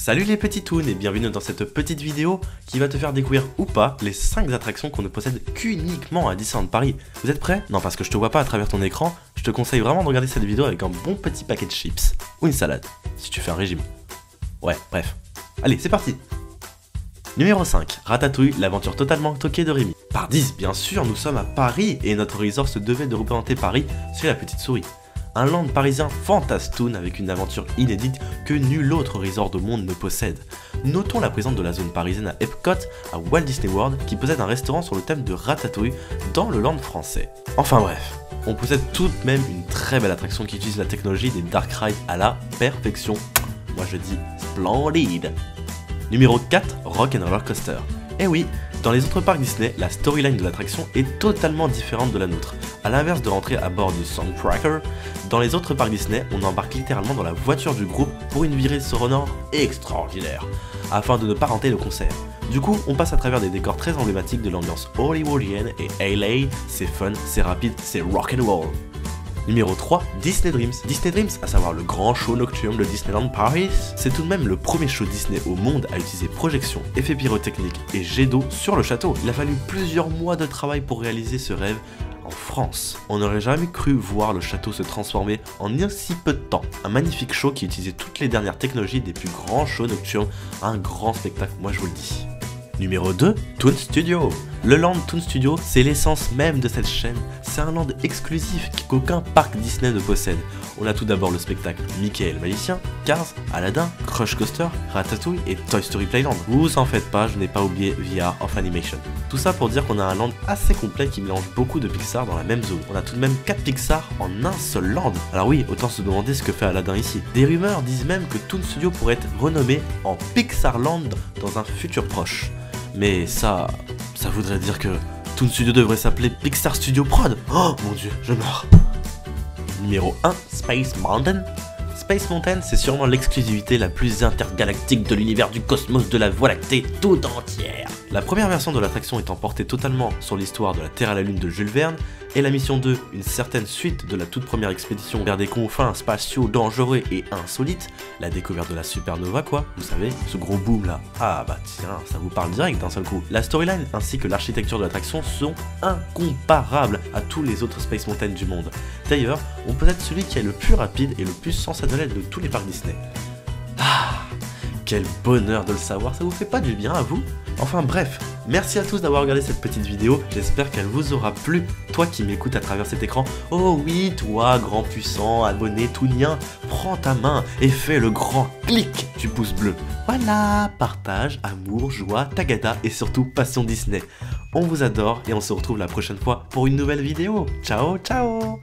Salut les petits toons et bienvenue dans cette petite vidéo qui va te faire découvrir ou pas les 5 attractions qu'on ne possède qu'uniquement à Disneyland Paris. Vous êtes prêts? Non, parce que je te vois pas à travers ton écran, je te conseille vraiment de regarder cette vidéo avec un bon petit paquet de chips ou une salade, si tu fais un régime. Ouais, bref. Allez, c'est parti. Numéro 5, Ratatouille, l'aventure totalement toquée de Rémi. Par 10, bien sûr, nous sommes à Paris et notre resort se devait de représenter Paris sur la petite souris. Un land parisien fantastoon avec une aventure inédite que nul autre resort au monde ne possède. Notons la présence de la zone parisienne à Epcot, à Walt Disney World, qui possède un restaurant sur le thème de Ratatouille dans le land français. Enfin bref, on possède tout de même une très belle attraction qui utilise la technologie des Dark Rides à la perfection. Moi je dis splendide. Numéro 4, Rock'n'Roller Coaster. Eh oui, dans les autres parcs Disney, la storyline de l'attraction est totalement différente de la nôtre. A l'inverse de rentrer à bord du Soundtracker, dans les autres parcs Disney, on embarque littéralement dans la voiture du groupe pour une virée sonore extraordinaire, afin de ne pas rater le concert. Du coup, on passe à travers des décors très emblématiques de l'ambiance hollywoodienne et LA, c'est fun, c'est rapide, c'est rock'n'roll. Numéro 3, Disney Dreams. Disney Dreams, à savoir le grand show nocturne de Disneyland Paris, c'est tout de même le premier show Disney au monde à utiliser projection, effets pyrotechniques et jets d'eau sur le château. Il a fallu plusieurs mois de travail pour réaliser ce rêve en France. On n'aurait jamais cru voir le château se transformer en aussi peu de temps. Un magnifique show qui utilisait toutes les dernières technologies des plus grands shows nocturnes, un grand spectacle, moi je vous le dis. Numéro 2, Toon Studio. Le land Toon Studio, c'est l'essence même de cette chaîne. C'est un land exclusif qu'aucun parc Disney ne possède. On a tout d'abord le spectacle Mickey et le Magicien, Cars, Aladdin, Crush Coaster, Ratatouille et Toy Story Playland. Vous en faites pas, je n'ai pas oublié VR of Animation. Tout ça pour dire qu'on a un land assez complet qui mélange beaucoup de Pixar dans la même zone. On a tout de même 4 Pixar en un seul land. Alors oui, autant se demander ce que fait Aladdin ici. Des rumeurs disent même que Toon Studio pourrait être renommé en Pixar Land dans un futur proche. Mais ça voudrait dire que Toon Studio devrait s'appeler Pixar Studio Prod. Oh mon dieu, je meurs. Numéro 1, Space Mountain. Space Mountain, c'est sûrement l'exclusivité la plus intergalactique de l'univers du cosmos de la Voie lactée tout entière. La première version de l'attraction étant portée totalement sur l'histoire de la Terre à la Lune de Jules Verne, et la mission 2, une certaine suite de la toute première expédition vers des confins spatiaux dangereux et insolites, la découverte de la supernova quoi, vous savez, ce gros boom là. Ah bah tiens, ça vous parle direct d'un seul coup. La storyline ainsi que l'architecture de l'attraction sont incomparables à tous les autres Space Mountain du monde. D'ailleurs, on peut être celui qui est le plus rapide et le plus sensationnel de tous les parcs Disney. Ah, quel bonheur de le savoir, ça vous fait pas du bien à vous? Enfin bref, merci à tous d'avoir regardé cette petite vidéo, j'espère qu'elle vous aura plu. Toi qui m'écoutes à travers cet écran, oh oui, toi, grand puissant, abonné, toonien, prends ta main et fais le grand clic du pouce bleu. Voilà, partage, amour, joie, tagada et surtout passion Disney. On vous adore et on se retrouve la prochaine fois pour une nouvelle vidéo. Ciao, ciao!